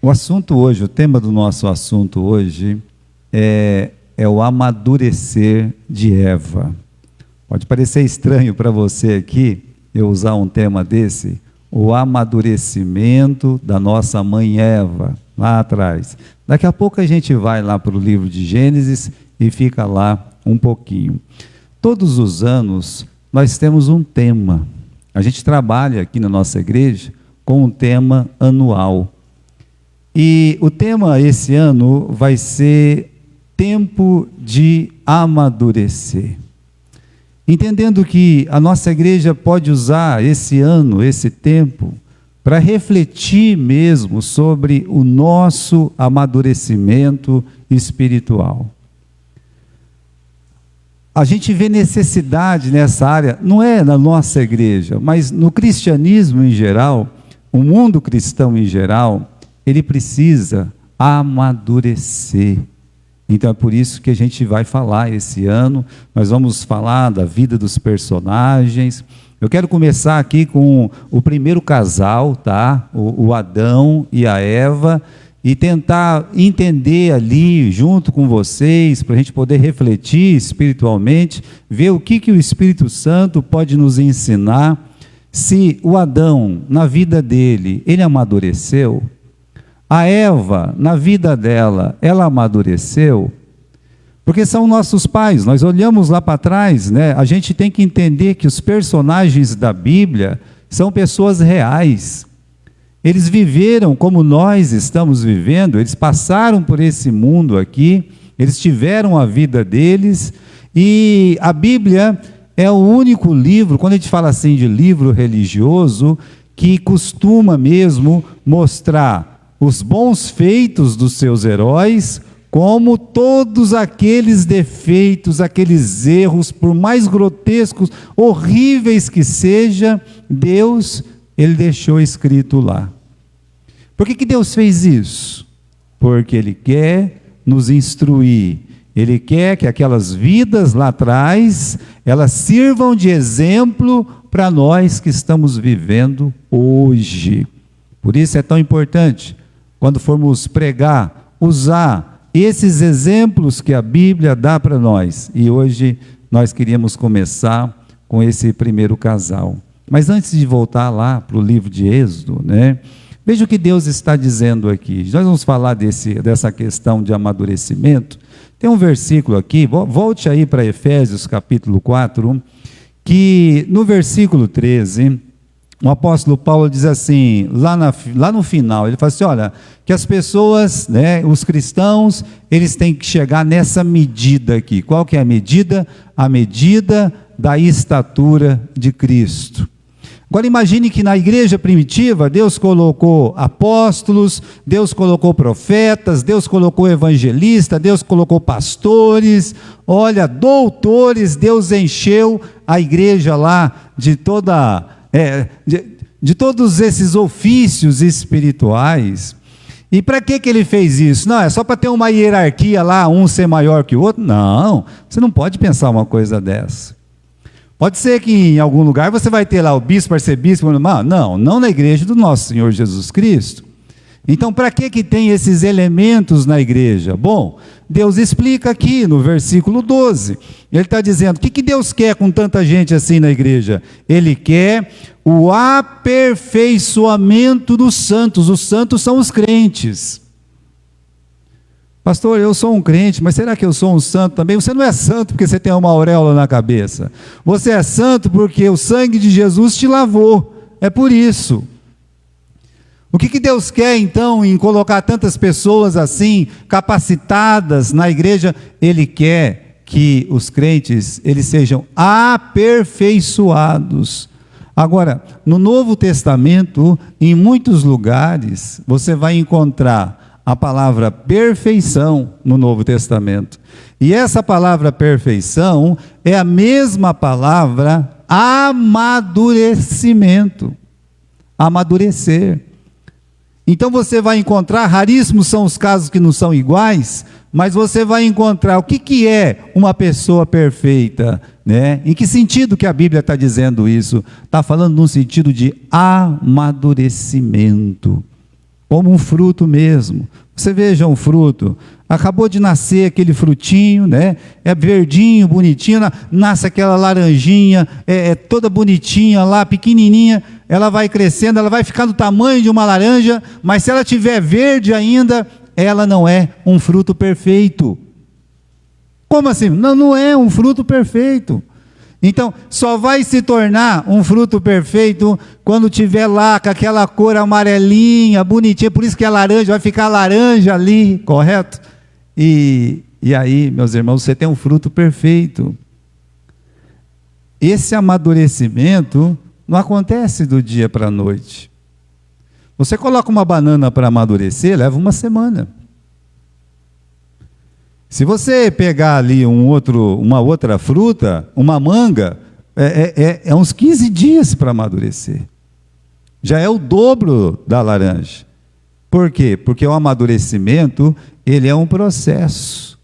O assunto hoje, o tema do nosso assunto hoje é o amadurecer de Eva. Pode parecer estranho para você aqui eu usar um tema desse, o amadurecimento da nossa mãe Eva, lá atrás. Daqui a pouco a gente vai lá para o livro de Gênesis e fica lá um pouquinho. Todos os anos nós temos um tema. A gente trabalha aqui na nossa igreja com um tema anual. E o tema esse ano vai ser tempo de amadurecer. Entendendo que a nossa igreja pode usar esse ano, esse tempo, para refletir mesmo sobre o nosso amadurecimento espiritual. A gente vê necessidade nessa área, não é na nossa igreja, mas no cristianismo em geral, o mundo cristão em geral, ele precisa amadurecer. Então é por isso que a gente vai falar esse ano, nós vamos falar da vida dos personagens. Eu quero começar aqui com o primeiro casal, tá? O Adão e a Eva, e tentar entender ali, junto com vocês, para a gente poder refletir espiritualmente, ver o que o Espírito Santo pode nos ensinar. Se o Adão, na vida dele, ele amadureceu, a Eva, na vida dela, ela amadureceu, porque são nossos pais. Nós olhamos lá para trás, né? A gente tem que entender que os personagens da Bíblia são pessoas reais. Eles viveram como nós estamos vivendo, eles passaram por esse mundo aqui, eles tiveram a vida deles, e a Bíblia é o único livro, quando a gente fala assim de livro religioso, que costuma mesmo mostrar os bons feitos dos seus heróis, como todos aqueles defeitos, aqueles erros, por mais grotescos, horríveis que seja, Deus, Ele deixou escrito lá. Por que Deus fez isso? Porque Ele quer nos instruir, Ele quer que aquelas vidas lá atrás, elas sirvam de exemplo para nós que estamos vivendo hoje. Por isso é tão importante, quando formos pregar, usar esses exemplos que a Bíblia dá para nós. E hoje nós queríamos começar com esse primeiro casal. Mas antes de voltar lá para o livro de Êxodo, né? Veja o que Deus está dizendo aqui. Nós vamos falar dessa questão de amadurecimento. Tem um versículo aqui, volte aí para Efésios capítulo 4, que no versículo 13... o apóstolo Paulo diz assim, lá no final, ele fala assim, olha, que as pessoas, né, os cristãos, eles têm que chegar nessa medida aqui. Qual que é a medida? A medida da estatura de Cristo. Agora imagine que na igreja primitiva, Deus colocou apóstolos, Deus colocou profetas, Deus colocou evangelistas, Deus colocou pastores, olha, doutores, Deus encheu a igreja lá de todos esses ofícios espirituais. E para que ele fez isso? Não, é só para ter uma hierarquia lá, um ser maior que o outro? Não, você não pode pensar uma coisa dessa. Pode ser que em algum lugar você vai ter lá o bispo, arcebispo, não na igreja do nosso Senhor Jesus Cristo. Então, para que tem esses elementos na igreja? Bom, Deus explica aqui no versículo 12. Ele está dizendo, o que Deus quer com tanta gente assim na igreja? Ele quer o aperfeiçoamento dos santos. Os santos são os crentes. Pastor, eu sou um crente, mas será que eu sou um santo também? Você não é santo porque você tem uma auréola na cabeça. Você é santo porque o sangue de Jesus te lavou. É por isso. O que Deus quer então em colocar tantas pessoas assim, capacitadas na igreja? Ele quer que os crentes, eles sejam aperfeiçoados. Agora, no Novo Testamento, em muitos lugares, você vai encontrar a palavra perfeição no Novo Testamento. E essa palavra perfeição é a mesma palavra amadurecimento. Amadurecer. Então você vai encontrar, raríssimos são os casos que não são iguais, mas você vai encontrar o que é uma pessoa perfeita, né? Em que sentido que a Bíblia está dizendo isso? Está falando num sentido de amadurecimento. como um fruto mesmo. Você veja um fruto, acabou de nascer aquele frutinho, né? É verdinho, bonitinho, nasce aquela laranjinha, é toda bonitinha lá, pequenininha, ela vai crescendo, ela vai ficar do tamanho de uma laranja, mas se ela tiver verde ainda, ela não é um fruto perfeito. Como assim? Não é um fruto perfeito. Então, só vai se tornar um fruto perfeito quando tiver lá com aquela cor amarelinha, bonitinha, por isso que a laranja vai ficar laranja ali, correto? E aí, meus irmãos, você tem um fruto perfeito. Esse amadurecimento não acontece do dia para a noite. Você coloca uma banana para amadurecer, leva uma semana. Se você pegar ali uma outra fruta, uma manga, é uns 15 dias para amadurecer. Já é o dobro da laranja. Por quê? Porque o amadurecimento, ele é um processo.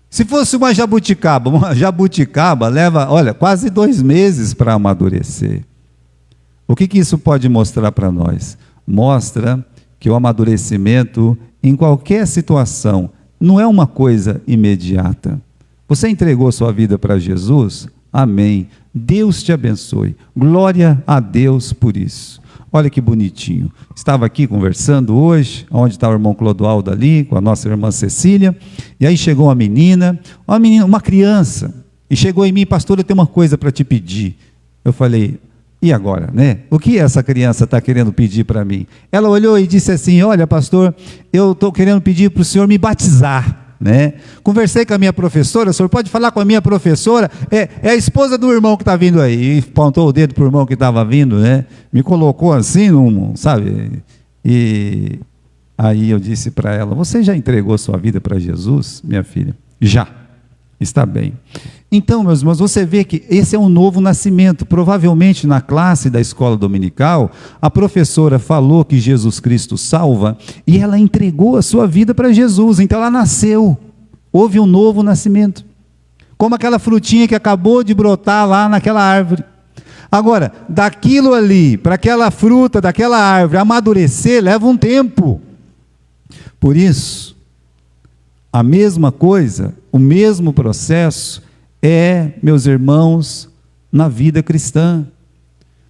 Se fosse uma jabuticaba leva, olha, quase 2 meses para amadurecer. O que isso pode mostrar para nós? Mostra que o amadurecimento, em qualquer situação, não é uma coisa imediata. Você entregou sua vida para Jesus? Amém. Deus te abençoe. Glória a Deus por isso. Olha que bonitinho. Estava aqui conversando hoje, onde está o irmão Clodoaldo ali, com a nossa irmã Cecília, e aí chegou uma menina, uma criança, e chegou em mim: pastor, eu tenho uma coisa para te pedir. Eu falei: e agora, né? O que essa criança está querendo pedir para mim? Ela olhou e disse assim: olha, pastor, eu estou querendo pedir para o senhor me batizar, né? Conversei com a minha professora, o senhor pode falar com a minha professora, é a esposa do irmão que está vindo aí, e apontou o dedo para o irmão que estava vindo, né? Me colocou assim, sabe? E aí eu disse para ela: você já entregou sua vida para Jesus, minha filha? Já. Está bem. Então, meus irmãos, você vê que esse é um novo nascimento. Provavelmente na classe da escola dominical, a professora falou que Jesus Cristo salva e ela entregou a sua vida para Jesus. Então ela nasceu. Houve um novo nascimento. Como aquela frutinha que acabou de brotar lá naquela árvore. Agora, daquilo ali, para aquela fruta, daquela árvore amadurecer, leva um tempo. Por isso, a mesma coisa, o mesmo processo meus irmãos, na vida cristã.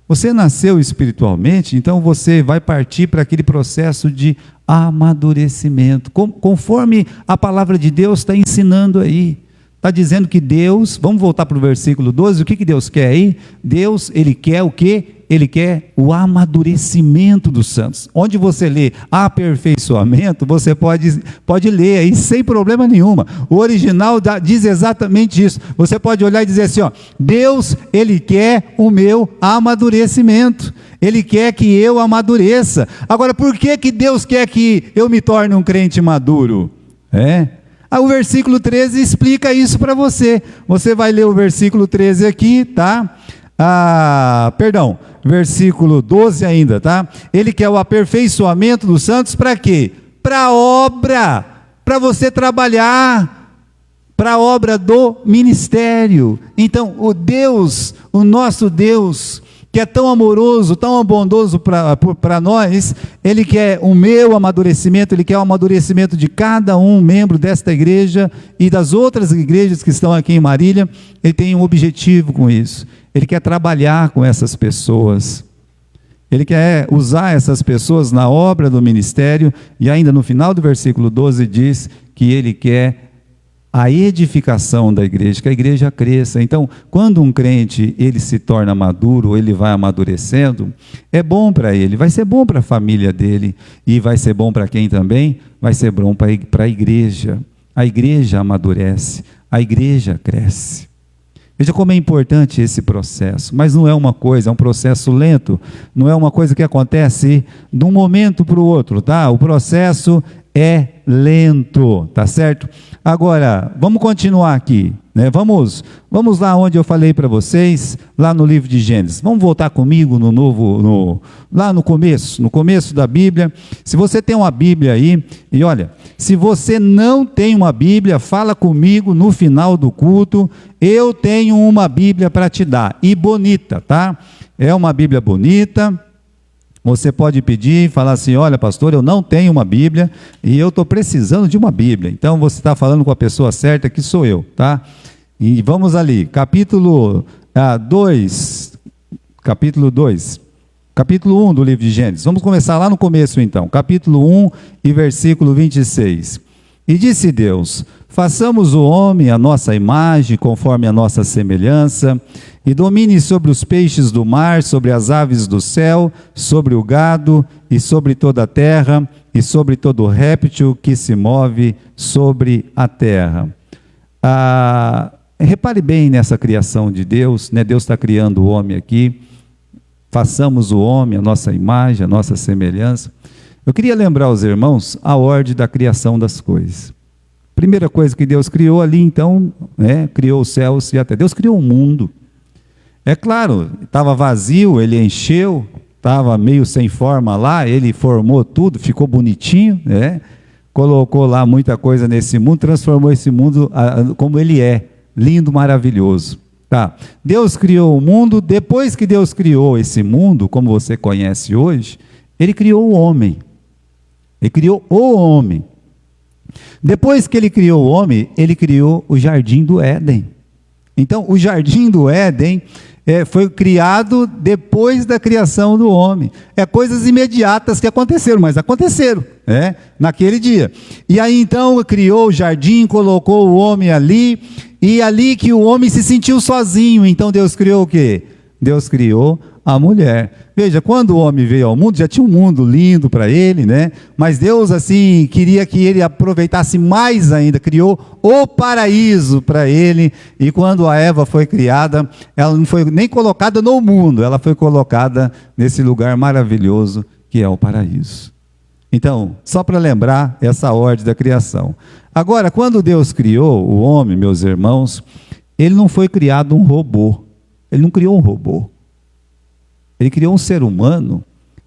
Você nasceu espiritualmente, então você vai partir para aquele processo de amadurecimento, conforme a palavra de Deus está ensinando aí. Está dizendo que Deus, vamos voltar para o versículo 12, o que Deus quer aí? Deus, Ele quer o quê? Ele quer o amadurecimento dos santos. Onde você lê aperfeiçoamento, você pode ler aí sem problema nenhuma. O original diz exatamente isso. Você pode olhar e dizer assim, ó: Deus, Ele quer o meu amadurecimento. Ele quer que eu amadureça. Agora, por que Deus quer que eu me torne um crente maduro? O versículo 13 explica isso para você. Você vai ler o versículo 13 aqui, tá? Versículo 12 ainda, tá? Ele quer o aperfeiçoamento dos santos para quê? Para obra, para você trabalhar, para a obra do ministério. Então, o nosso Deus, que é tão amoroso, tão bondoso para nós, Ele quer o meu amadurecimento, Ele quer o amadurecimento de cada um membro desta igreja e das outras igrejas que estão aqui em Marília. Ele tem um objetivo com isso. Ele quer trabalhar com essas pessoas. Ele quer usar essas pessoas na obra do ministério, e ainda no final do versículo 12 diz que Ele quer a edificação da igreja, que a igreja cresça. Então, quando um crente ele se torna maduro, ele vai amadurecendo, é bom para ele, vai ser bom para a família dele, e vai ser bom para quem também? Vai ser bom para a igreja. A igreja amadurece, a igreja cresce. Veja como é importante esse processo, mas não é uma coisa, é um processo lento, não é uma coisa que acontece de um momento para o outro, tá? O processo é lento, tá certo? Agora, vamos continuar aqui, né? Vamos lá onde eu falei para vocês, lá no livro de Gênesis. Vamos voltar comigo lá no começo da Bíblia. Se você tem uma Bíblia aí, e olha, se você não tem uma Bíblia, fala comigo no final do culto. Eu tenho uma Bíblia para te dar, e bonita, tá? É uma Bíblia bonita. Você pode pedir e falar assim: olha, pastor, eu não tenho uma Bíblia e eu estou precisando de uma Bíblia. Então você está falando com a pessoa certa, que sou eu, tá? E vamos ali, capítulo 2, capítulo 1 do livro de Gênesis. Vamos começar lá no começo então, capítulo 1 e versículo 26. E disse Deus: façamos o homem à nossa imagem, conforme a nossa semelhança, e domine sobre os peixes do mar, sobre as aves do céu, sobre o gado, e sobre toda a terra, e sobre todo réptil que se move sobre a terra. Repare bem nessa criação de Deus, né? Deus está criando o homem aqui. Façamos o homem à nossa imagem, à nossa semelhança. Eu queria lembrar aos irmãos a ordem da criação das coisas. Primeira coisa que Deus criou ali, então, criou os céus e a terra. Deus criou o mundo. É claro, estava vazio, ele encheu, estava meio sem forma lá, ele formou tudo, ficou bonitinho, colocou lá muita coisa nesse mundo, transformou esse mundo como ele é, lindo, maravilhoso. Tá. Deus criou o mundo. Depois que Deus criou esse mundo, como você conhece hoje, ele criou o homem. Ele criou o homem. Depois que ele criou o homem, ele criou o jardim do Éden. Então, o jardim do Éden foi criado depois da criação do homem. Coisas imediatas que aconteceram, mas aconteceram, naquele dia. E aí, então, criou o jardim, colocou o homem ali, e ali que o homem se sentiu sozinho. Então, Deus criou o quê? Deus criou a mulher. Veja, quando o homem veio ao mundo, já tinha um mundo lindo para ele, mas Deus, assim, queria que ele aproveitasse mais ainda, criou o paraíso para ele. E quando a Eva foi criada, ela não foi nem colocada no mundo, ela foi colocada nesse lugar maravilhoso que é o paraíso. Então, só para lembrar essa ordem da criação. Agora, quando Deus criou o homem, meus irmãos, ele não foi criado um robô, ele não criou um robô. Ele criou um ser humano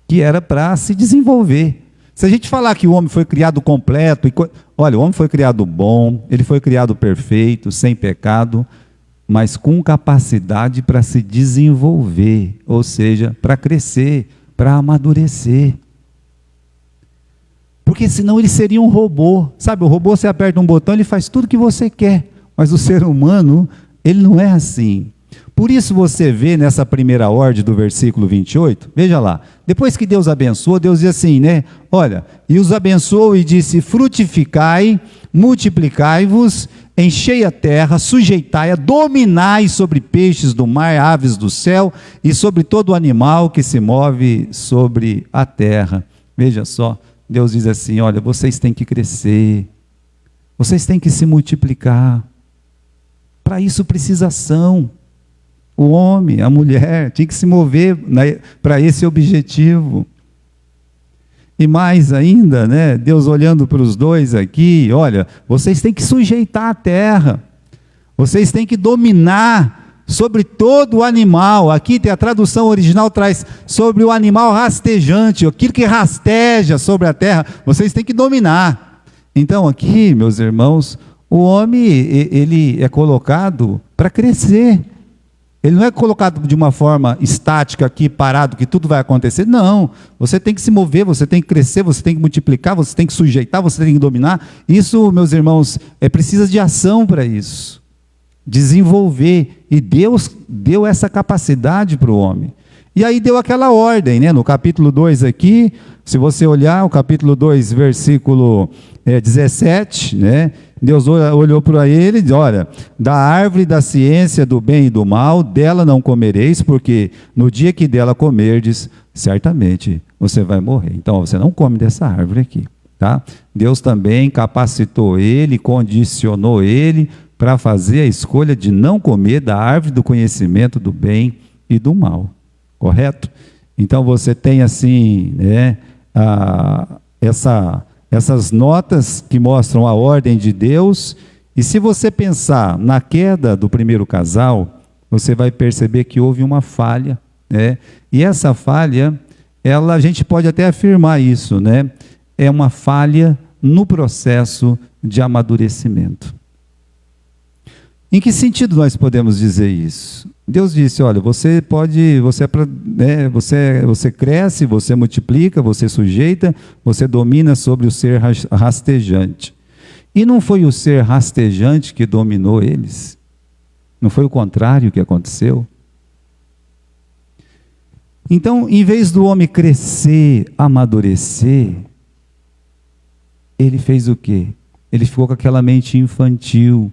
que era para se desenvolver. Se a gente falar que o homem foi criado completo, olha, o homem foi criado bom, ele foi criado perfeito, sem pecado, mas com capacidade para se desenvolver, ou seja, para crescer, para amadurecer. Porque senão ele seria um robô. Sabe, o robô, você aperta um botão, ele faz tudo o que você quer, mas o ser humano, ele não é assim. Por isso você vê nessa primeira ordem do versículo 28, veja lá, depois que Deus abençoou, Deus diz assim, olha, e os abençoou e disse: frutificai, multiplicai-vos, enchei a terra, sujeitai-a, dominai sobre peixes do mar, aves do céu, e sobre todo animal que se move sobre a terra. Veja só, Deus diz assim: olha, vocês têm que crescer, vocês têm que se multiplicar, para isso precisa ação. O homem, a mulher, tinha que se mover para esse objetivo. E mais ainda, Deus olhando para os dois aqui: olha, vocês têm que sujeitar a terra, vocês têm que dominar sobre todo o animal. Aqui tem a tradução original, traz sobre o animal rastejante, aquilo que rasteja sobre a terra, vocês têm que dominar. Então aqui, meus irmãos, o homem, ele é colocado para crescer. Ele não é colocado de uma forma estática aqui, parado, que tudo vai acontecer. Não, você tem que se mover, você tem que crescer, você tem que multiplicar, você tem que sujeitar, você tem que dominar. Isso, meus irmãos, precisa de ação para isso. Desenvolver. E Deus deu essa capacidade para o homem. E aí deu aquela ordem, no capítulo 2 aqui, se você olhar o capítulo 2, versículo 17, Deus olhou para ele e disse: olha, da árvore da ciência do bem e do mal, dela não comereis, porque no dia que dela comerdes, certamente você vai morrer. Então, você não come dessa árvore aqui, tá? Deus também capacitou ele, condicionou ele para fazer a escolha de não comer da árvore do conhecimento do bem e do mal, correto? Então, você tem assim, essas notas que mostram a ordem de Deus. E se você pensar na queda do primeiro casal, você vai perceber que houve uma falha, e essa falha, a gente pode até afirmar isso, é uma falha no processo de amadurecimento. Em que sentido nós podemos dizer isso? Deus disse, olha, você cresce, você multiplica, você sujeita, você domina sobre o ser rastejante. E não foi o ser rastejante que dominou eles? Não foi o contrário que aconteceu? Então, em vez do homem crescer, amadurecer, ele fez o quê? Ele ficou com aquela mente infantil,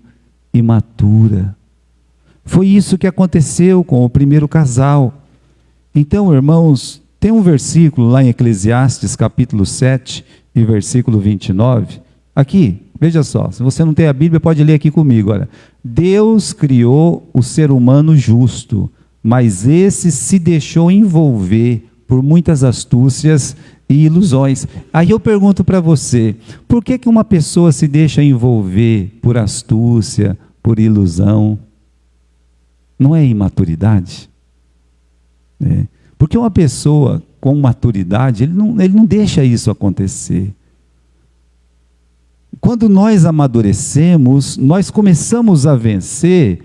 imatura. Foi isso que aconteceu com o primeiro casal. Então, irmãos, tem um versículo lá em Eclesiastes, capítulo 7, e versículo 29. Aqui, veja só, se você não tem a Bíblia, pode ler aqui comigo. Olha. Deus criou o ser humano justo, mas esse se deixou envolver por muitas astúcias e ilusões. Aí eu pergunto para você, por que uma pessoa se deixa envolver por astúcia, por ilusão? Não é imaturidade? Porque uma pessoa com maturidade, ele não deixa isso acontecer. Quando nós amadurecemos, nós começamos a vencer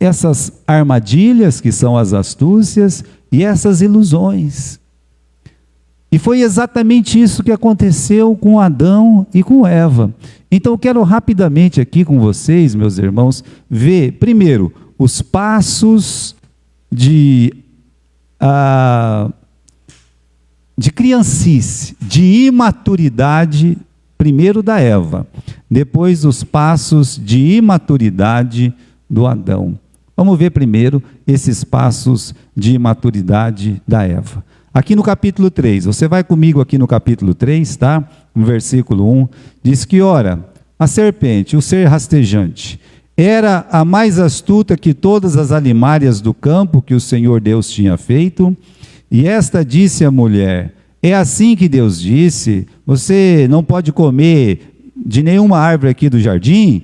essas armadilhas que são as astúcias e essas ilusões. E foi exatamente isso que aconteceu com Adão e com Eva. Então eu quero rapidamente aqui com vocês, meus irmãos, ver primeiro os passos de criancice, de imaturidade, primeiro da Eva, depois os passos de imaturidade do Adão. Vamos ver primeiro esses passos de imaturidade da Eva. Aqui no capítulo 3, você vai comigo aqui no capítulo 3, tá? No versículo 1, diz que, ora, a serpente, o ser rastejante, era a mais astuta que todas as alimárias do campo que o Senhor Deus tinha feito, e esta disse à mulher, é assim que Deus disse, você não pode comer de nenhuma árvore aqui do jardim?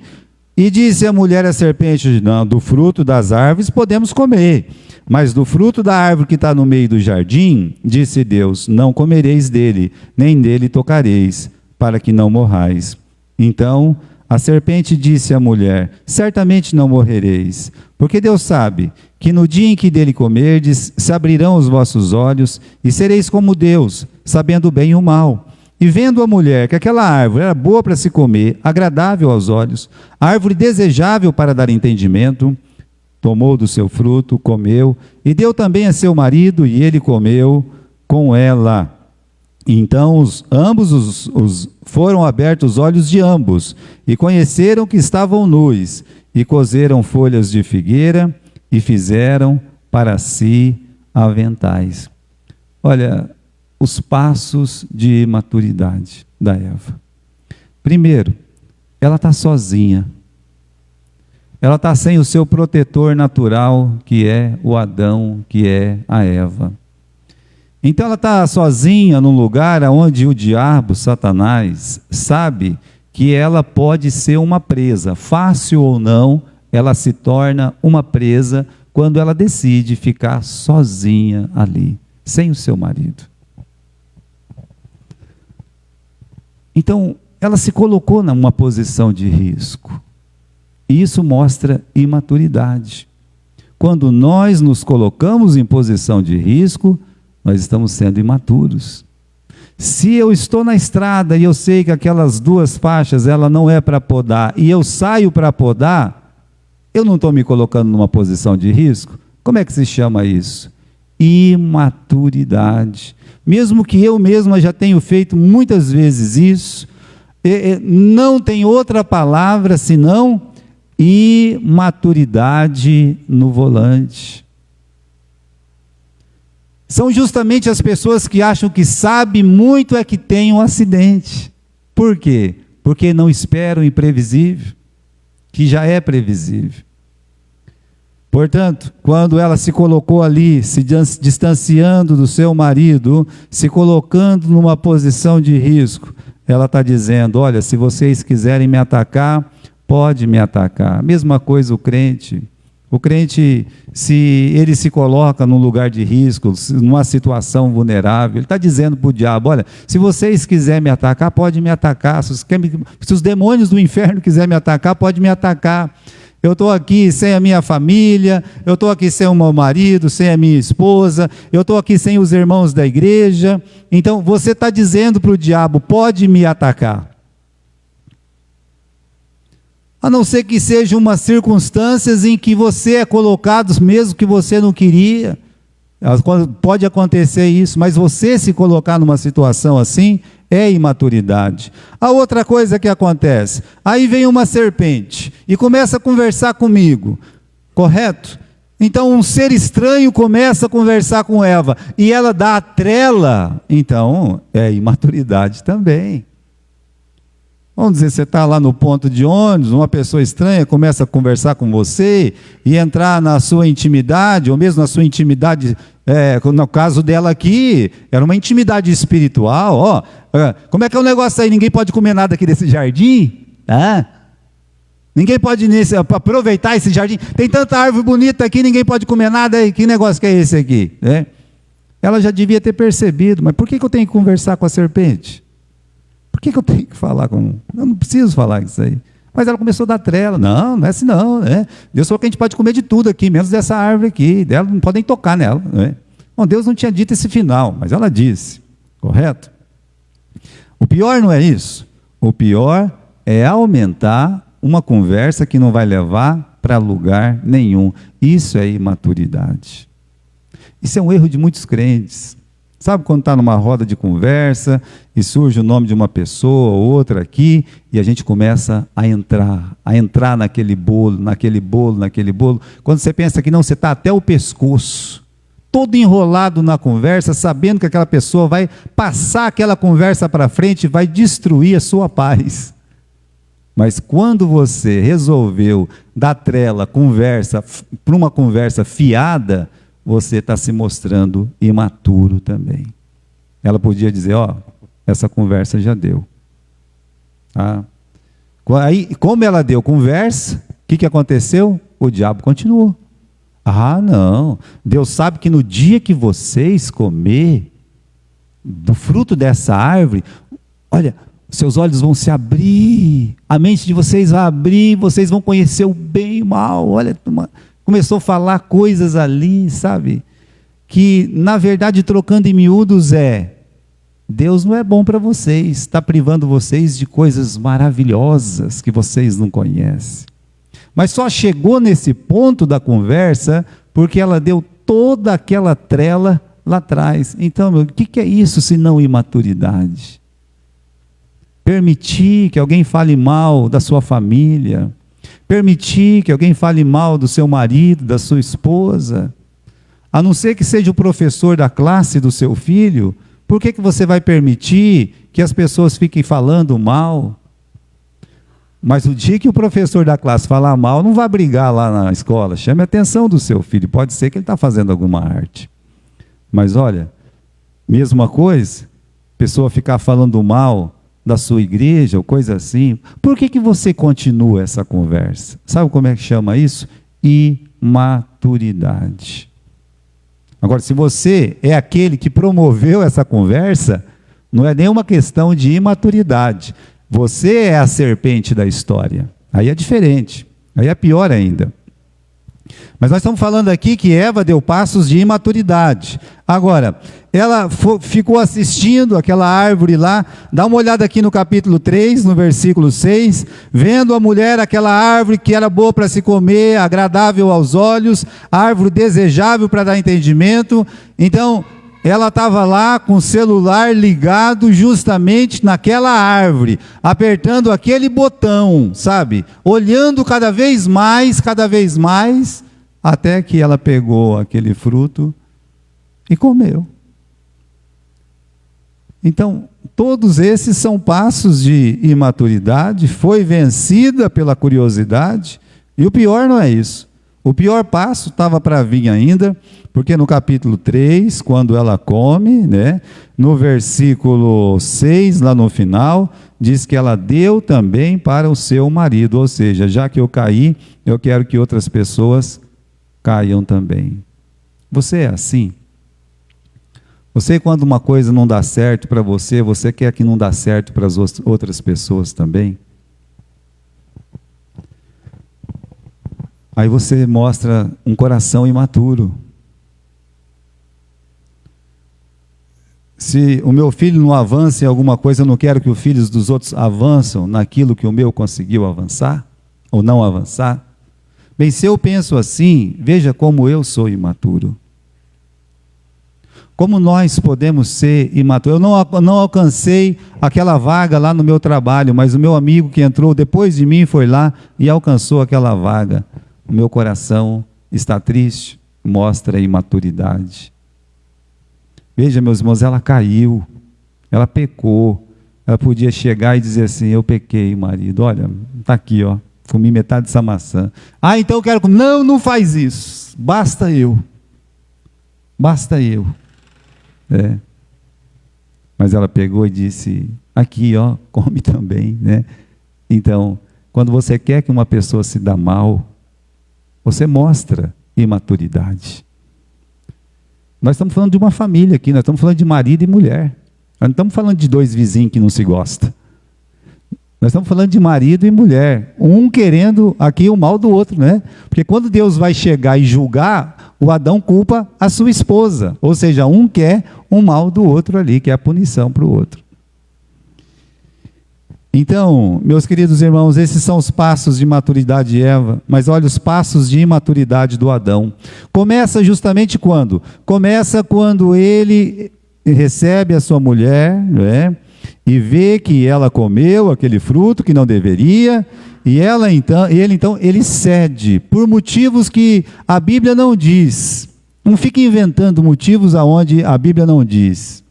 E disse a mulher à serpente, não, do fruto das árvores podemos comer, mas do fruto da árvore que está no meio do jardim, disse Deus, não comereis dele, nem dele tocareis, para que não morrais. Então a serpente disse à mulher, certamente não morrereis, porque Deus sabe que no dia em que dele comerdes, se abrirão os vossos olhos, e sereis como Deus, sabendo o bem e o mal. E vendo a mulher que aquela árvore era boa para se comer, agradável aos olhos, árvore desejável para dar entendimento, tomou do seu fruto, comeu, e deu também a seu marido, e ele comeu com ela. Então ambos foram abertos os olhos de ambos, e conheceram que estavam nus, e coseram folhas de figueira, e fizeram para si aventais. Olha, os passos de maturidade da Eva. Primeiro, ela está sozinha. Ela está sem o seu protetor natural, que é o Adão, que é a Eva. Então ela está sozinha num lugar onde o diabo, Satanás, sabe que ela pode ser uma presa. Fácil ou não, ela se torna uma presa quando ela decide ficar sozinha ali, sem o seu marido. Então, ela se colocou numa posição de risco. E isso mostra imaturidade. Quando nós nos colocamos em posição de risco, nós estamos sendo imaturos. Se eu estou na estrada e eu sei que aquelas duas faixas, ela não é para podar, e eu saio para podar, eu não estou me colocando numa posição de risco? Como é que se chama isso? Imaturidade. Mesmo que eu mesma já tenho feito muitas vezes isso, não tem outra palavra senão imaturidade no volante. São justamente as pessoas que acham que sabem muito é que tem um acidente. Por quê? Porque não esperam o imprevisível, que já é previsível. Portanto, quando ela se colocou ali, se distanciando do seu marido, se colocando numa posição de risco, ela está dizendo, olha, se vocês quiserem me atacar, pode me atacar. Mesma coisa o crente. O crente, se ele se coloca num lugar de risco, numa situação vulnerável, ele está dizendo para o diabo, olha, se vocês quiserem me atacar, pode me atacar. Se os demônios do inferno quiserem me atacar, pode me atacar. Eu estou aqui sem a minha família, eu estou aqui sem o meu marido, sem a minha esposa, eu estou aqui sem os irmãos da igreja. Então você está dizendo para o diabo: pode me atacar. A não ser que sejam umas circunstâncias em que você é colocado, mesmo que você não queria. Pode acontecer isso, mas você se colocar numa situação assim, é imaturidade. A outra coisa que acontece, aí vem uma serpente e começa a conversar comigo, correto? Então um ser estranho começa a conversar com Eva, e ela dá a trela, então é imaturidade também. Vamos dizer, você está lá no ponto de ônibus, uma pessoa estranha começa a conversar com você e entrar na sua intimidade, ou mesmo na sua intimidade, no caso dela aqui, era uma intimidade espiritual. Ó, como é que é o negócio aí? Ninguém pode comer nada aqui desse jardim? Ninguém pode aproveitar esse jardim? Tem tanta árvore bonita aqui, ninguém pode comer nada aí. Que negócio que é esse aqui? Ela já devia ter percebido, mas por que eu tenho que conversar com a serpente? Por que eu tenho que falar com... Eu não preciso falar isso aí. Mas ela começou a dar trela. Não, não é assim não. Deus falou que a gente pode comer de tudo aqui, menos dessa árvore aqui. Dela não podem tocar nela. Bom, Deus não tinha dito esse final, mas ela disse. Correto? O pior não é isso. O pior é aumentar uma conversa que não vai levar para lugar nenhum. Isso é imaturidade. Isso é um erro de muitos crentes. Sabe quando está numa roda de conversa e surge o nome de uma pessoa ou outra aqui e a gente começa a entrar naquele bolo. Quando você pensa que não, você está até o pescoço, todo enrolado na conversa, sabendo que aquela pessoa vai passar aquela conversa para frente e vai destruir a sua paz. Mas quando você resolveu dar trela, para uma conversa fiada, você está se mostrando imaturo também. Ela podia dizer: essa conversa já deu. Aí, como ela deu conversa, o que aconteceu? O diabo continuou. Não, Deus sabe que no dia que vocês comer do fruto dessa árvore, olha, seus olhos vão se abrir, a mente de vocês vai abrir, vocês vão conhecer o bem e o mal. Olha, começou a falar coisas ali, sabe? Que, na verdade, trocando em miúdos, Deus não é bom para vocês, está privando vocês de coisas maravilhosas que vocês não conhecem. Mas só chegou nesse ponto da conversa porque ela deu toda aquela trela lá atrás. Então, o que é isso se não imaturidade? Permitir que alguém fale mal da sua família, permitir que alguém fale mal do seu marido, da sua esposa, a não ser que seja o professor da classe do seu filho, por que você vai permitir que as pessoas fiquem falando mal? Mas o dia que o professor da classe falar mal, não vai brigar lá na escola, chame a atenção do seu filho, pode ser que ele está fazendo alguma arte. Mas olha, mesma coisa, pessoa ficar falando mal da sua igreja, ou coisa assim, por que você continua essa conversa? Sabe como é que chama isso? Imaturidade. Agora, se você é aquele que promoveu essa conversa, não é nenhuma questão de imaturidade. Você é a serpente da história. Aí é diferente, aí é pior ainda. Mas nós estamos falando aqui que Eva deu passos de imaturidade. Agora, ela ficou assistindo aquela árvore lá, dá uma olhada aqui no capítulo 3, no versículo 6, vendo a mulher aquela árvore que era boa para se comer, agradável aos olhos, árvore desejável para dar entendimento. Então, ela estava lá com o celular ligado justamente naquela árvore, apertando aquele botão, sabe? Olhando cada vez mais, até que ela pegou aquele fruto e comeu. Então, todos esses são passos de imaturidade, foi vencida pela curiosidade, e o pior não é isso. O pior passo estava para vir ainda, porque no capítulo 3, quando ela come, no versículo 6, lá no final, diz que ela deu também para o seu marido, ou seja, já que eu caí, eu quero que outras pessoas caiam também. Você é assim? Você, quando uma coisa não dá certo para você, você quer que não dá certo para as outras pessoas também? Aí você mostra um coração imaturo. Se o meu filho não avança em alguma coisa, eu não quero que os filhos dos outros avançam naquilo que o meu conseguiu avançar, ou não avançar. Bem, se eu penso assim, veja como eu sou imaturo. Como nós podemos ser imaturos? Eu não alcancei aquela vaga lá no meu trabalho, mas o meu amigo que entrou depois de mim foi lá e alcançou aquela vaga. O meu coração está triste, mostra a imaturidade. Veja, meus irmãos, ela caiu, ela pecou. Ela podia chegar e dizer assim: eu pequei, marido, olha, está aqui, ó, comi metade dessa maçã. Ah, então eu quero comer. Não, não faz isso, basta eu. Basta eu. Mas ela pegou e disse: aqui, ó, come também, né? Então, quando você quer que uma pessoa se dá mal, você mostra imaturidade. Nós estamos falando de uma família aqui, nós estamos falando de marido e mulher. Nós não estamos falando de dois vizinhos que não se gostam. Nós estamos falando de marido e mulher, um querendo aqui o mal do outro, né? Porque quando Deus vai chegar e julgar, o Adão culpa a sua esposa, ou seja, um quer o mal do outro ali, que é a punição para o outro. Então, meus queridos irmãos, esses são os passos de maturidade de Eva, mas olha os passos de imaturidade do Adão. Começa justamente quando? Começa quando ele recebe a sua mulher, né? E vê que ela comeu aquele fruto que não deveria, e ele cede, por motivos que a Bíblia não diz. Não fique inventando motivos aonde a Bíblia não diz.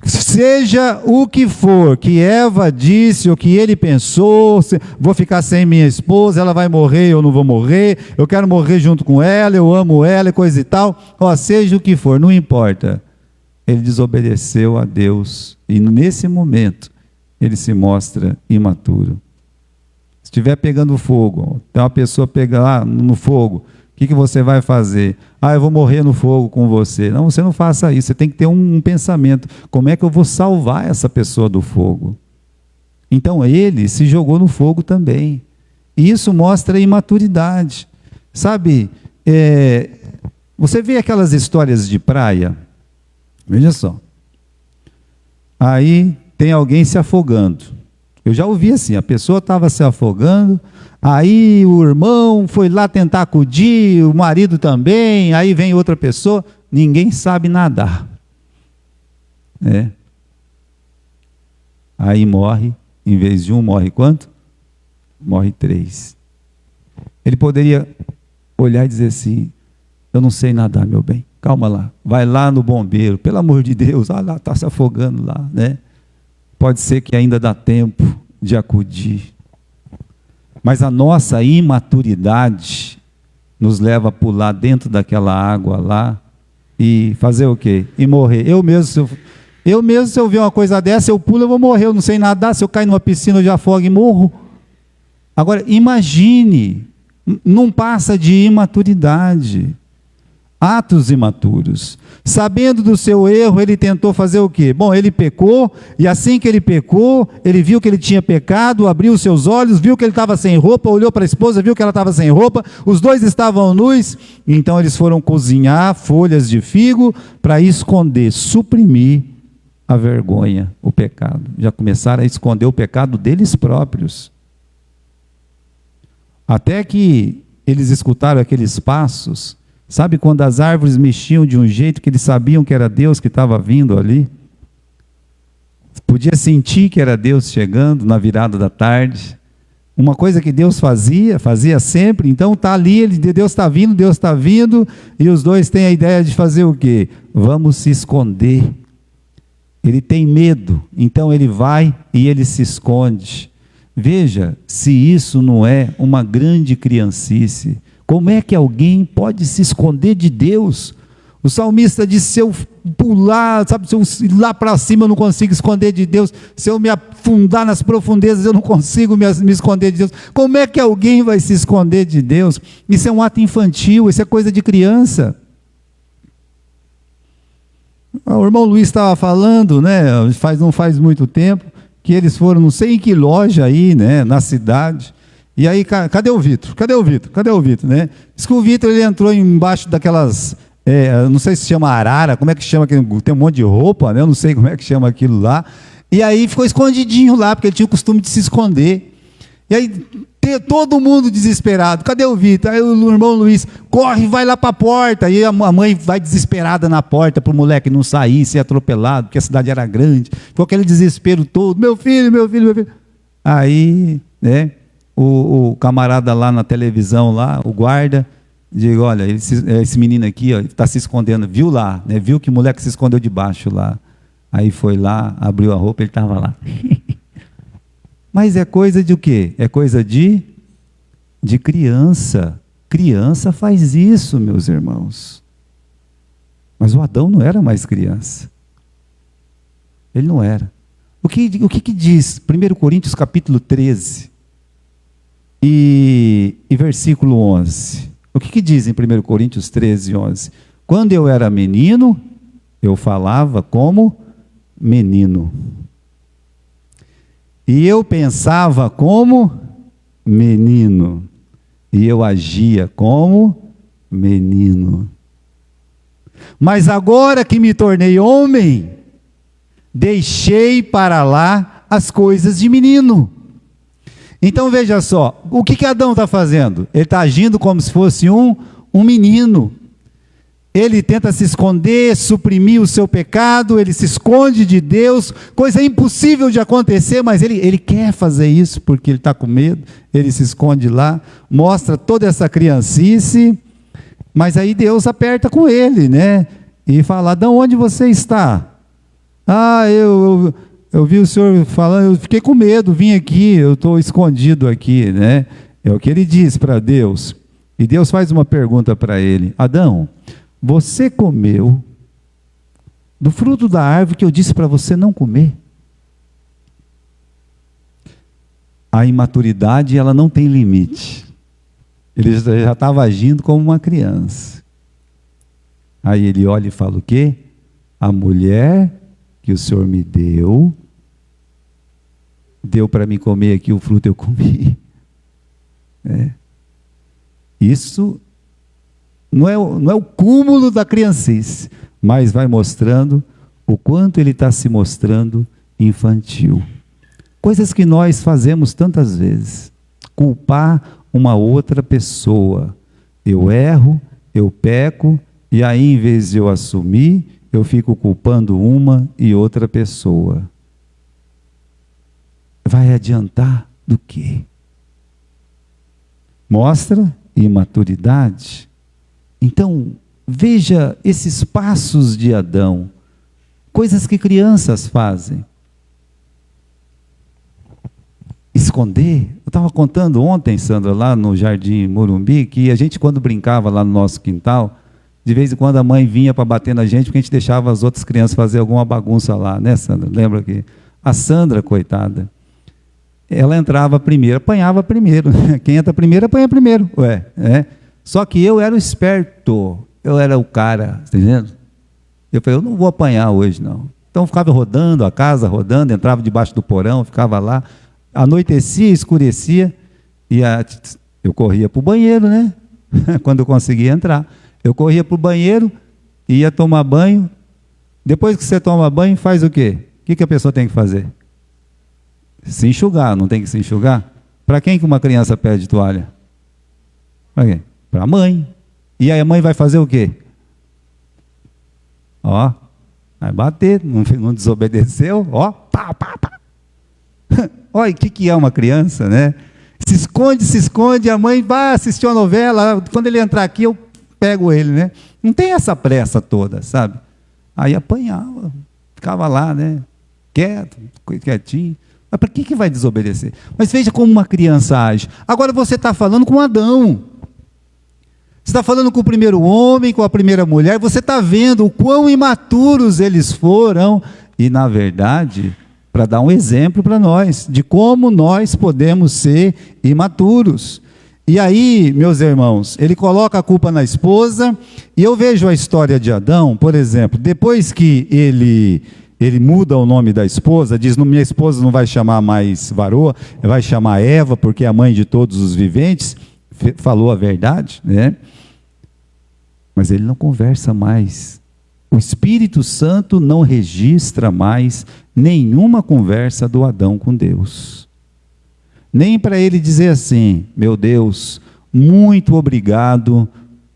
Seja o que for que Eva disse, ou que ele pensou, vou ficar sem minha esposa, ela vai morrer, eu não vou morrer, eu quero morrer junto com ela, eu amo ela e coisa e tal, seja o que for, não importa. Ele desobedeceu a Deus, e nesse momento, ele se mostra imaturo. Se estiver pegando fogo, tem uma pessoa pega lá no fogo, o que você vai fazer? Eu vou morrer no fogo com você. Não, você não faça isso, você tem que ter um pensamento, como é que eu vou salvar essa pessoa do fogo? Então ele se jogou no fogo também, e isso mostra imaturidade. Sabe, você vê aquelas histórias de praia, veja só, aí tem alguém se afogando. Eu já ouvi assim, a pessoa estava se afogando, aí o irmão foi lá tentar acudir, o marido também, aí vem outra pessoa, ninguém sabe nadar. Aí morre, em vez de um, morre quanto? Morre 3. Ele poderia olhar e dizer assim: eu não sei nadar, meu bem, calma lá, vai lá no bombeiro, pelo amor de Deus, lá está se afogando lá, né? Pode ser que ainda dá tempo de acudir. Mas a nossa imaturidade nos leva a pular dentro daquela água lá e fazer o quê? E morrer. Eu mesmo, se eu ver uma coisa dessa, eu pulo, eu vou morrer, eu não sei nadar, se eu cair numa piscina eu já afogo e morro. Agora, imagine, não passa de imaturidade. Atos imaturos. Sabendo do seu erro, ele tentou fazer o quê? Bom, ele pecou, e assim que ele pecou, ele viu que ele tinha pecado, abriu os seus olhos, viu que ele estava sem roupa, olhou para a esposa, viu que ela estava sem roupa, os dois estavam nus, então eles foram cozinhar folhas de figo para esconder, suprimir a vergonha, o pecado. Já começaram a esconder o pecado deles próprios. Até que eles escutaram aqueles passos. Sabe quando as árvores mexiam de um jeito que eles sabiam que era Deus que estava vindo ali? Podia sentir que era Deus chegando na virada da tarde. Uma coisa que Deus fazia sempre. Então está ali, Deus está vindo, e os dois têm a ideia de fazer o quê? Vamos se esconder. Ele tem medo, então ele vai e ele se esconde. Veja se isso não é uma grande criancice. Como é que alguém pode se esconder de Deus? O salmista disse: se eu pular, se eu ir lá para cima eu não consigo esconder de Deus, se eu me afundar nas profundezas eu não consigo me esconder de Deus. Como é que alguém vai se esconder de Deus? Isso é um ato infantil, isso é coisa de criança. O irmão Luiz estava falando, né, não faz muito tempo, que eles foram não sei em que loja aí, né, na cidade, E aí, cadê o Vitor? Cadê o Vitor? Cadê o Vitor, né? Diz que o Vitor, ele entrou embaixo daquelas, não sei se chama arara, como é que chama, tem um monte de roupa, né? Eu não sei como é que chama aquilo lá. E aí ficou escondidinho lá, porque ele tinha o costume de se esconder. E aí, todo mundo desesperado. Cadê o Vitor? Aí o irmão Luiz corre, vai lá para a porta. Aí a mãe vai desesperada na porta para o moleque não sair, ser atropelado, porque a cidade era grande. Ficou aquele desespero todo. Meu filho, meu filho, meu filho. Aí, né, o camarada lá na televisão, lá, o guarda, diz, olha, esse menino aqui está se escondendo. Viu lá, né, viu que o moleque se escondeu debaixo lá. Aí foi lá, abriu a roupa, ele estava lá. Mas é coisa de o quê? É coisa de criança. Criança faz isso, meus irmãos. Mas o Adão não era mais criança. Ele não era. O que diz 1 Coríntios capítulo 13 e versículo 11? O que diz em 1 Coríntios 13, 11? Quando eu era menino, eu falava como menino. E eu pensava como menino. E eu agia como menino. Mas agora que me tornei homem, deixei para lá as coisas de menino. Então veja só, o que Adão está fazendo? Ele está agindo como se fosse um menino. Ele tenta se esconder, suprimir o seu pecado, ele se esconde de Deus, coisa impossível de acontecer, mas ele quer fazer isso porque ele está com medo, ele se esconde lá, mostra toda essa criancice, mas aí Deus aperta com ele, né? E fala, Adão, onde você está? Ah, eu vi o senhor falando, eu fiquei com medo, vim aqui, eu estou escondido aqui, né? É o que ele diz para Deus. E Deus faz uma pergunta para ele, Adão, você comeu do fruto da árvore que eu disse para você não comer? A imaturidade, ela não tem limite. Ele já estava agindo como uma criança. Aí ele olha e fala o quê? A mulher que o Senhor me deu para me comer aqui o fruto, eu comi. Isso não é o cúmulo da criancice, mas vai mostrando o quanto ele está se mostrando infantil. Coisas que nós fazemos tantas vezes. Culpar uma outra pessoa. Eu erro, eu peco, e aí em vez de eu assumir, eu fico culpando uma e outra pessoa. Vai adiantar do quê? Mostra imaturidade. Então, veja esses passos de Adão, coisas que crianças fazem. Esconder. Eu estava contando ontem, Sandra, lá no Jardim Morumbi, que a gente, quando brincava lá no nosso quintal, de vez em quando a mãe vinha para bater na gente, porque a gente deixava as outras crianças fazer alguma bagunça lá, né, Sandra? Lembra que a Sandra, coitada, ela entrava primeiro, apanhava primeiro. Quem entra primeiro, apanha primeiro. Só que eu era o esperto, eu era o cara, está entendendo? Eu falei, eu não vou apanhar hoje, não. Então eu ficava rodando a casa, rodando, entrava debaixo do porão, ficava lá, anoitecia, escurecia, e eu corria para o banheiro, né? Quando eu conseguia entrar. Eu corria para o banheiro, ia tomar banho. Depois que você toma banho, faz o quê? O que a pessoa tem que fazer? Se enxugar, não tem que se enxugar? Para quem que uma criança pede toalha? Para quem? Para a mãe. E aí a mãe vai fazer o quê? Ó, vai bater, não desobedeceu, ó, pá, pá, pá. Olha, o que é uma criança, né? Se esconde, a mãe vai assistir uma novela, quando ele entrar aqui eu pego ele, né? Não tem essa pressa toda, sabe? Aí apanhava, ficava lá, né? Quietinho. Mas para que vai desobedecer? Mas veja como uma criança age. Agora você está falando com Adão. Você está falando com o primeiro homem, com a primeira mulher. Você está vendo o quão imaturos eles foram. E, na verdade, para dar um exemplo para nós, de como nós podemos ser imaturos. E aí, meus irmãos, ele coloca a culpa na esposa. E eu vejo a história de Adão, por exemplo, depois que ele ele muda o nome da esposa, diz: minha esposa não vai chamar mais varoa, vai chamar Eva, porque é a mãe de todos os viventes. Falou a verdade, né? Mas ele não conversa mais. O Espírito Santo não registra mais nenhuma conversa do Adão com Deus. Nem para ele dizer assim: meu Deus, muito obrigado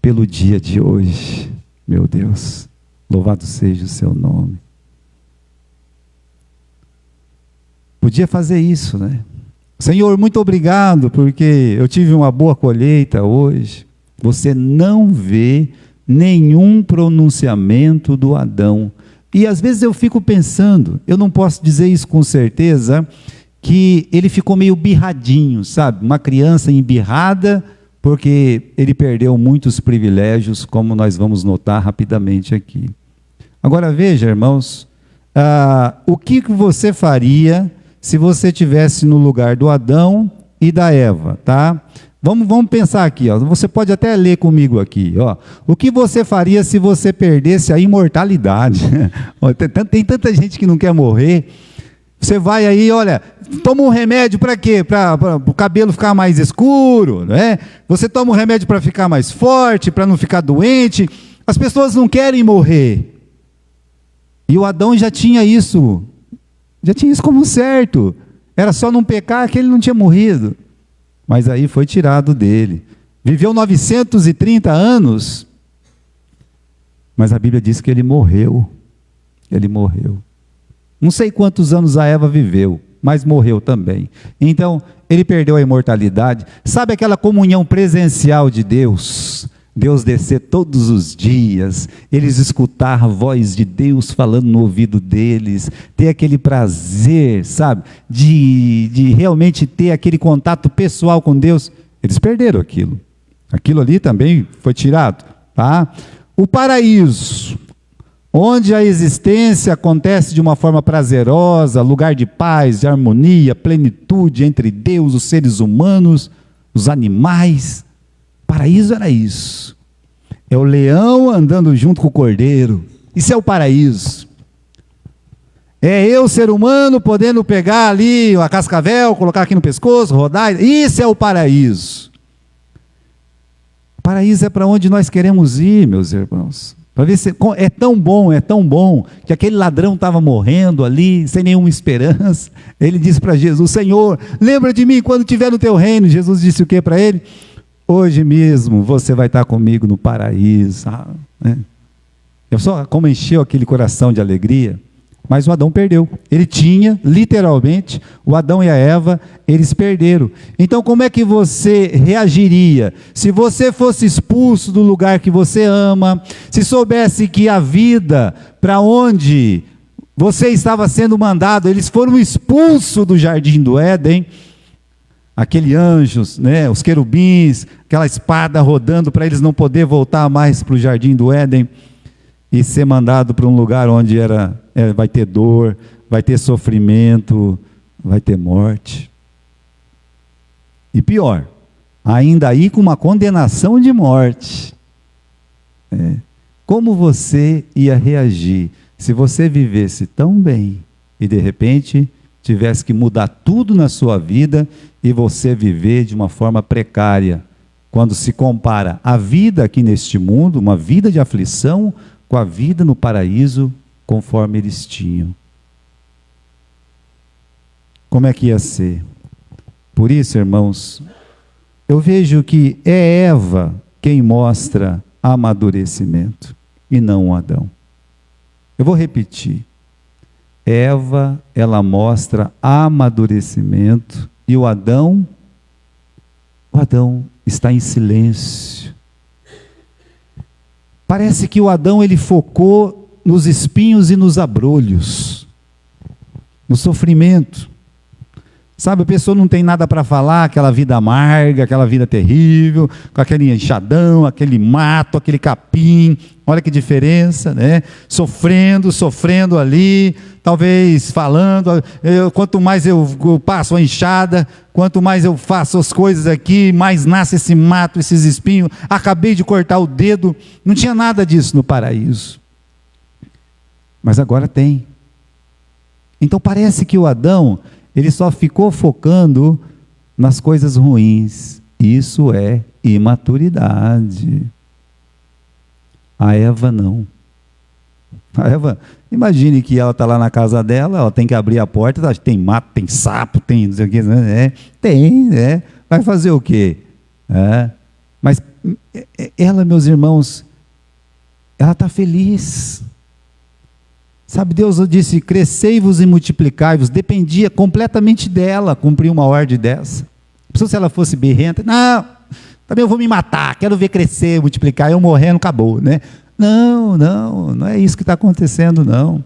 pelo dia de hoje. Meu Deus, louvado seja o seu nome. Podia fazer isso, né? Senhor, muito obrigado, porque eu tive uma boa colheita hoje. Você não vê nenhum pronunciamento do Adão. E às vezes eu fico pensando, eu não posso dizer isso com certeza, que ele ficou meio birradinho, sabe? Uma criança embirrada, porque ele perdeu muitos privilégios, como nós vamos notar rapidamente aqui. Agora veja, irmãos, o que você faria se você estivesse no lugar do Adão e da Eva, tá? Vamos pensar aqui, ó. Você pode até ler comigo aqui, ó. O que você faria se você perdesse a imortalidade? Tem tanta gente que não quer morrer. Você vai aí, olha, toma um remédio para quê? Para o cabelo ficar mais escuro, né? Você toma um remédio para ficar mais forte, para não ficar doente. As pessoas não querem morrer. E o Adão já tinha isso como certo. Era só não pecar que ele não tinha morrido. Mas aí foi tirado dele. Viveu 930 anos, mas a Bíblia diz que ele morreu. Ele morreu. Não sei quantos anos a Eva viveu, mas morreu também. Então, ele perdeu a imortalidade. Sabe aquela comunhão presencial de Deus? Deus descer todos os dias, eles escutar a voz de Deus falando no ouvido deles, ter aquele prazer, sabe, de realmente ter aquele contato pessoal com Deus. Eles perderam aquilo. Aquilo ali também foi tirado, tá? O paraíso, onde a existência acontece de uma forma prazerosa, lugar de paz, de harmonia, plenitude entre Deus, os seres humanos, os animais. Paraíso era isso. É o leão andando junto com o cordeiro. Isso é o paraíso. É eu, ser humano, podendo pegar ali a cascavel, colocar aqui no pescoço, rodar. Isso é o paraíso. O paraíso é para onde nós queremos ir, meus irmãos. Para ver se é tão bom, que aquele ladrão estava morrendo ali, sem nenhuma esperança. Ele disse para Jesus: Senhor, lembra de mim quando estiver no teu reino. Jesus disse o que para ele? Hoje mesmo você vai estar comigo no paraíso. Né? Eu só como encheu aquele coração de alegria. Mas o Adão perdeu. Ele tinha, literalmente, o Adão e a Eva, eles perderam. Então como é que você reagiria? Se você fosse expulso do lugar que você ama, se soubesse que a vida, para onde você estava sendo mandado, eles foram expulsos do jardim do Éden, aqueles anjos, né, os querubins, aquela espada rodando para eles não poder voltar mais para o jardim do Éden e ser mandado para um lugar onde vai ter dor, vai ter sofrimento, vai ter morte. E pior, ainda aí com uma condenação de morte. Como você ia reagir se você vivesse tão bem e de repente tivesse que mudar tudo na sua vida e você viver de uma forma precária, quando se compara a vida aqui neste mundo, uma vida de aflição, com a vida no paraíso, conforme eles tinham? Como é que ia ser? Por isso, irmãos, eu vejo que é Eva quem mostra amadurecimento, e não Adão. Eu vou repetir. Eva, ela mostra amadurecimento, e o Adão está em silêncio. Parece que o Adão, ele focou nos espinhos e nos abrolhos, no sofrimento. Sabe, a pessoa não tem nada para falar, aquela vida amarga, aquela vida terrível, com aquele enxadão, aquele mato, aquele capim, olha que diferença, né? Sofrendo ali, talvez falando, quanto mais eu passo a enxada, quanto mais eu faço as coisas aqui, mais nasce esse mato, esses espinhos, acabei de cortar o dedo, não tinha nada disso no paraíso. Mas agora tem. Então parece que o Adão, ele só ficou focando nas coisas ruins. Isso é imaturidade. A Eva não. A Eva, imagine que ela está lá na casa dela, ela tem que abrir a porta, tem mato, tem sapo, tem não sei o que, né? Tem, né? Vai fazer o quê? Mas ela, meus irmãos, ela está feliz. Sabe, Deus disse, crescei-vos e multiplicai-vos, dependia completamente dela cumprir uma ordem dessa. Se ela fosse birrenta, não, também eu vou me matar, quero ver crescer, multiplicar, eu morrendo, acabou, né? Não é isso que está acontecendo, não.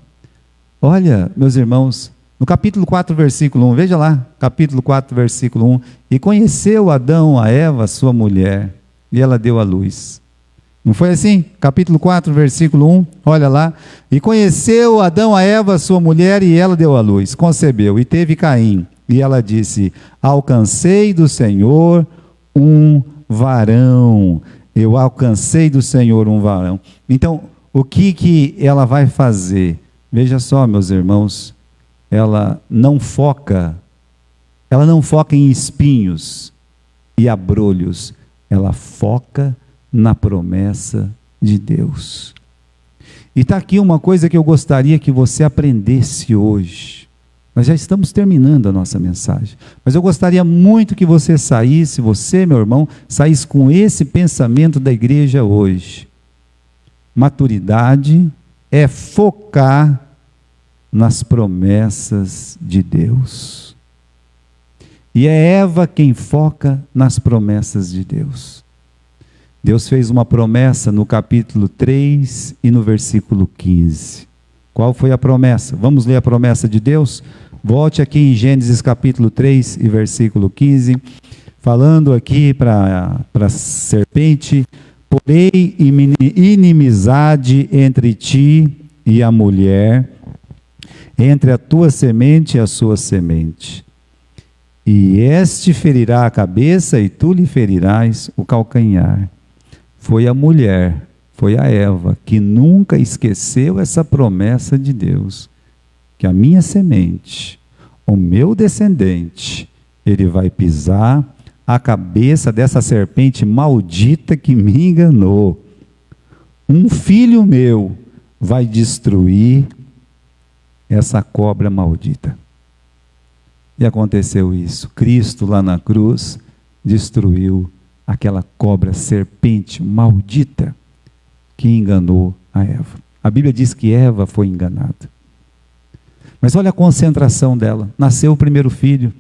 Olha, meus irmãos, no capítulo 4, versículo 1, veja lá, capítulo 4, versículo 1, e conheceu Adão a Eva, sua mulher, e ela deu à luz. Não foi assim? Capítulo 4, versículo 1, olha lá. E conheceu Adão a Eva, sua mulher, e ela deu à luz, concebeu, e teve Caim. E ela disse, alcancei do Senhor um varão. Eu alcancei do Senhor um varão. Então, o que ela vai fazer? Veja só, meus irmãos, ela não foca em espinhos e abrolhos, ela foca na promessa de Deus. E está aqui uma coisa que eu gostaria que você aprendesse hoje. Nós já estamos terminando a nossa mensagem, mas eu gostaria muito que você saísse, você, meu irmão, saísse com esse pensamento da igreja hoje. Maturidade é focar nas promessas de Deus. E é Eva quem foca nas promessas de Deus. Deus fez uma promessa no capítulo 3 e no versículo 15. Qual foi a promessa? Vamos ler a promessa de Deus? Volte aqui em Gênesis capítulo 3 e versículo 15, falando aqui para a serpente, porém inimizade entre ti e a mulher, entre a tua semente e a sua semente. E este ferirá a cabeça e tu lhe ferirás o calcanhar. Foi a mulher, foi a Eva, que nunca esqueceu essa promessa de Deus. Que a minha semente, o meu descendente, ele vai pisar a cabeça dessa serpente maldita que me enganou. Um filho meu vai destruir essa cobra maldita. E aconteceu isso. Cristo lá na cruz destruiu aquela cobra, serpente maldita que enganou a Eva. A Bíblia diz que Eva foi enganada. Mas olha a concentração dela. Nasceu o primeiro filho.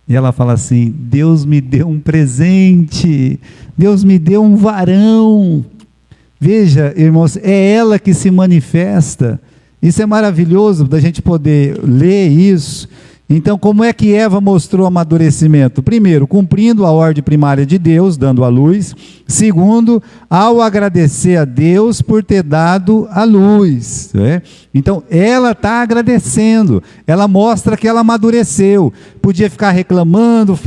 E ela fala assim, Deus me deu um presente. Deus me deu um varão. Veja, irmãos, é ela que se manifesta. Isso é maravilhoso da gente poder ler isso. Então, como é que Eva mostrou amadurecimento? Primeiro, cumprindo a ordem primária de Deus, dando a luz. Segundo, ao agradecer a Deus por ter dado a luz. Né? Então, ela está agradecendo. Ela mostra que ela amadureceu. Podia ficar reclamando,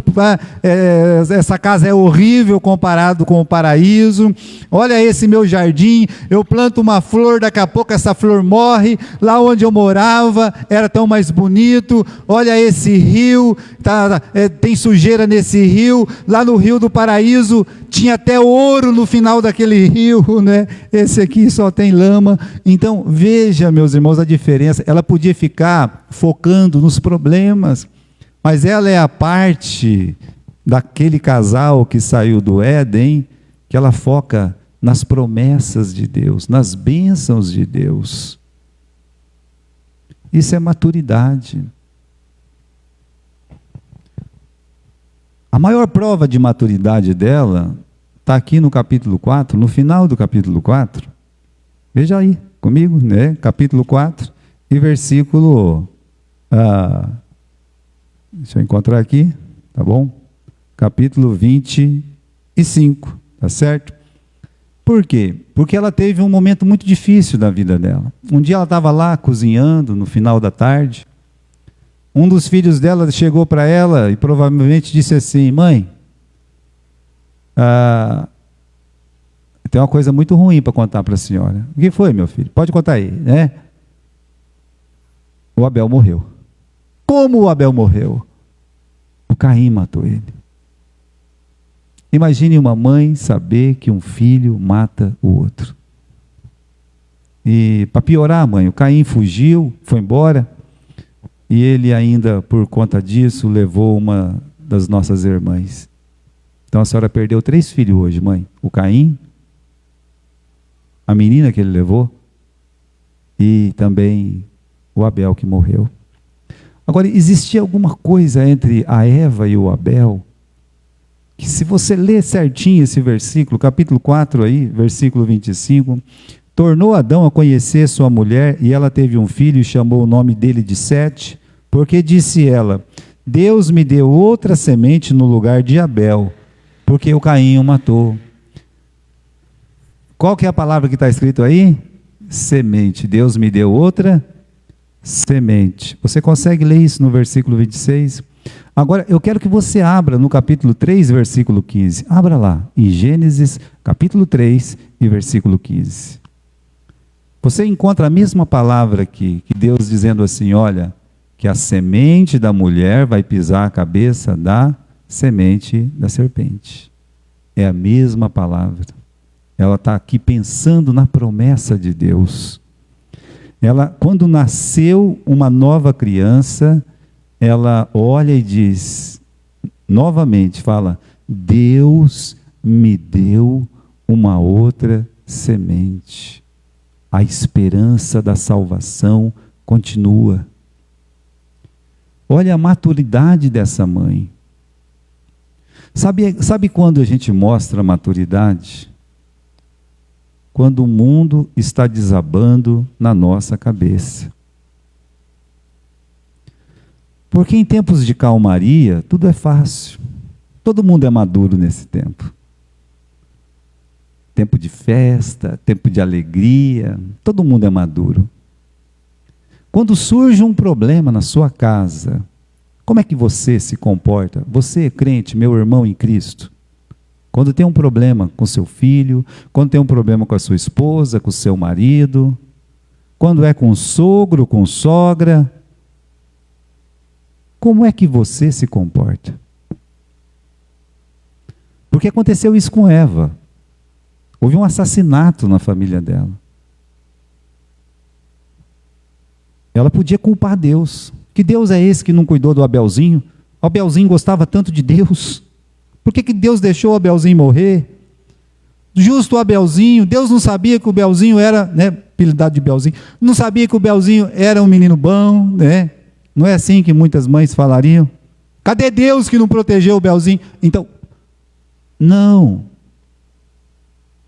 essa casa é horrível comparado com o paraíso. Olha esse meu jardim, eu planto uma flor, daqui a pouco essa flor morre. Lá onde eu morava era tão mais bonito. Olha esse rio, tem sujeira nesse rio. Lá no rio do paraíso tinha até ouro no final daquele rio, né? Esse aqui só tem lama. Então veja, meus irmãos, a diferença. Ela podia ficar focando nos problemas, mas ela é a parte daquele casal que saiu do Éden, que ela foca nas promessas de Deus, nas bênçãos de Deus. Isso é maturidade. A maior prova de maturidade dela está aqui no capítulo 4, no final do capítulo 4. Veja aí comigo, né? Capítulo 4 e versículo... deixa eu encontrar aqui, tá bom? Capítulo 25, tá certo? Por quê? Porque ela teve um momento muito difícil da vida dela. Um dia ela estava lá cozinhando, no final da tarde. Um dos filhos dela chegou para ela e provavelmente disse assim, mãe, tem uma coisa muito ruim para contar para a senhora. O que foi, meu filho? Pode contar aí, né? O Abel morreu. Como o Abel morreu? O Caim matou ele. Imagine uma mãe saber que um filho mata o outro. E para piorar, mãe, o Caim fugiu, foi embora, e ele ainda, por conta disso, levou uma das nossas irmãs. Então a senhora perdeu 3 filhos hoje, mãe. O Caim, a menina que ele levou, e também o Abel que morreu. Agora, existia alguma coisa entre a Eva e o Abel, que se você ler certinho esse versículo, capítulo 4 aí, versículo 25, tornou Adão a conhecer sua mulher, e ela teve um filho e chamou o nome dele de Sete, porque disse ela, Deus me deu outra semente no lugar de Abel, porque o Caim o matou. Qual que é a palavra que está escrito aí? Semente. Deus me deu outra semente. Você consegue ler isso no versículo 26? Agora, eu quero que você abra no capítulo 3, versículo 15. Abra lá, em Gênesis, capítulo 3 e versículo 15. Você encontra a mesma palavra aqui, que Deus dizendo assim, olha, que a semente da mulher vai pisar a cabeça da semente da serpente. É a mesma palavra. Ela está aqui pensando na promessa de Deus. Ela, quando nasceu uma nova criança, ela olha e diz, novamente fala, Deus me deu uma outra semente. A esperança da salvação continua. Olha a maturidade dessa mãe. Sabe quando a gente mostra a maturidade? Quando o mundo está desabando na nossa cabeça. Porque em tempos de calmaria, tudo é fácil. Todo mundo é maduro nesse tempo. Tempo de festa, tempo de alegria, todo mundo é maduro. Quando surge um problema na sua casa, como é que você se comporta? Você, crente, meu irmão em Cristo, quando tem um problema com seu filho, quando tem um problema com a sua esposa, com o seu marido, quando é com o sogro, com sogra, como é que você se comporta? Porque aconteceu isso com Eva. Houve um assassinato na família dela. Ela podia culpar Deus. Que Deus é esse que não cuidou do Abelzinho? O Abelzinho gostava tanto de Deus. Por que Deus deixou o Abelzinho morrer? Justo o Abelzinho, Deus não sabia que o Belzinho era, né, apelidado de Belzinho, não sabia que o Belzinho era um menino bom, né? Não é assim que muitas mães falariam? Cadê Deus que não protegeu o Belzinho? Então, não.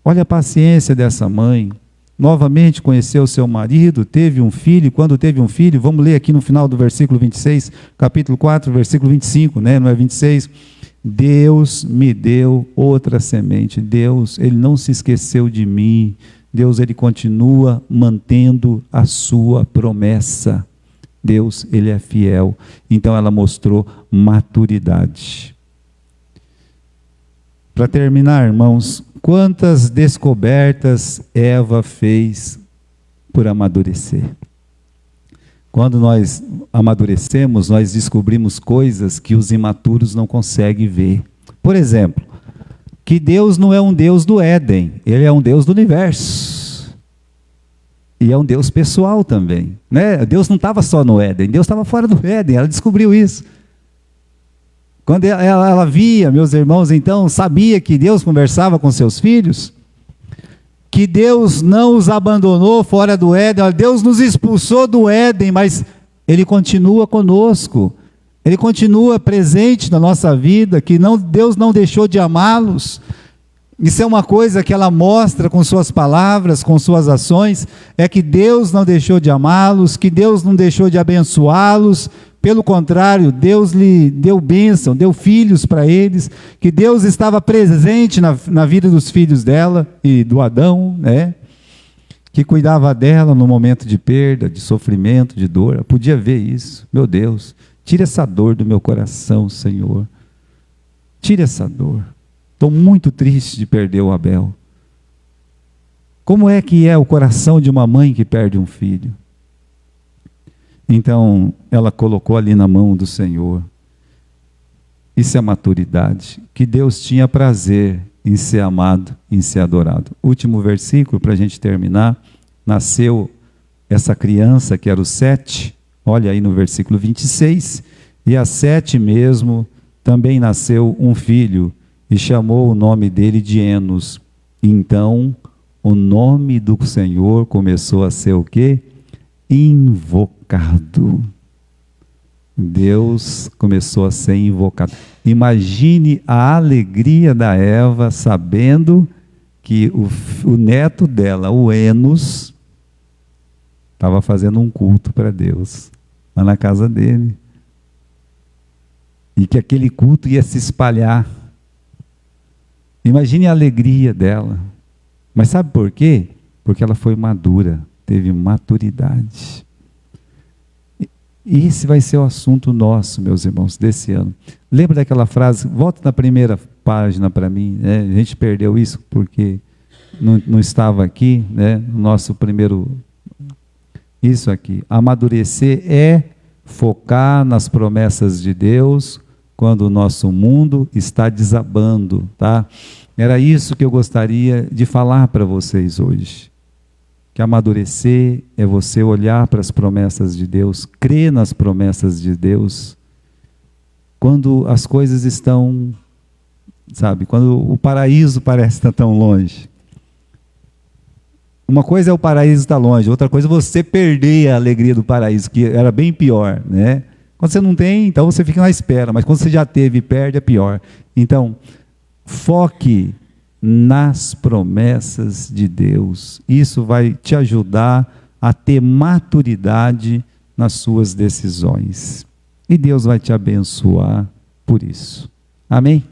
Olha a paciência dessa mãe. Novamente conheceu seu marido, teve um filho. Quando teve um filho, vamos ler aqui no final do versículo 26, capítulo 4, versículo 25, né? Não é 26. Deus me deu outra semente. Deus, Ele não se esqueceu de mim. Deus, Ele continua mantendo a sua promessa. Deus, Ele é fiel. Então ela mostrou maturidade. Para terminar, irmãos, quantas descobertas Eva fez por amadurecer? Quando nós amadurecemos, nós descobrimos coisas que os imaturos não conseguem ver. Por exemplo, que Deus não é um Deus do Éden, Ele é um Deus do universo. E é um Deus pessoal também, né? Deus não estava só no Éden, Deus estava fora do Éden, ela descobriu isso. Quando ela via, meus irmãos, então, sabia que Deus conversava com seus filhos, que Deus não os abandonou fora do Éden, Deus nos expulsou do Éden, mas Ele continua conosco, Ele continua presente na nossa vida, que Deus não deixou de amá-los. Isso é uma coisa que ela mostra com suas palavras, com suas ações, é que Deus não deixou de amá-los, que Deus não deixou de abençoá-los. Pelo contrário, Deus lhe deu bênção, deu filhos para eles, que Deus estava presente na vida dos filhos dela e do Adão, né? Que cuidava dela no momento de perda, de sofrimento, de dor. Eu podia ver isso. Meu Deus, tira essa dor do meu coração, Senhor. Tira essa dor. Estou muito triste de perder o Abel. Como é que é o coração de uma mãe que perde um filho? Então, ela colocou ali na mão do Senhor. Isso é maturidade, que Deus tinha prazer em ser amado, em ser adorado. Último versículo, para a gente terminar. Nasceu essa criança, que era o Sete, olha aí no versículo 26, e a Sete mesmo também nasceu um filho, e chamou o nome dele de Enos. Então, o nome do Senhor começou a ser o quê? Invocado. Deus começou a ser invocado. Imagine a alegria da Eva sabendo que o neto dela, o Enos, estava fazendo um culto para Deus, lá na casa dele. E que aquele culto ia se espalhar. Imagine a alegria dela. Mas sabe por quê? Porque ela foi madura, teve maturidade. E esse vai ser o assunto nosso, meus irmãos, desse ano. Lembra daquela frase? Volta na primeira página para mim. Né? A gente perdeu isso porque não estava aqui, né? No nosso primeiro... Isso aqui. Amadurecer é focar nas promessas de Deus quando o nosso mundo está desabando, tá? Era isso que eu gostaria de falar para vocês hoje. Que amadurecer é você olhar para as promessas de Deus, crer nas promessas de Deus, quando as coisas estão, sabe, quando o paraíso parece estar tão longe. Uma coisa é o paraíso estar longe, outra coisa é você perder a alegria do paraíso, que era bem pior, né? Quando você não tem, então você fica na espera, mas quando você já teve e perde, é pior. Então, foque nas promessas de Deus. Isso vai te ajudar a ter maturidade nas suas decisões. E Deus vai te abençoar por isso. Amém?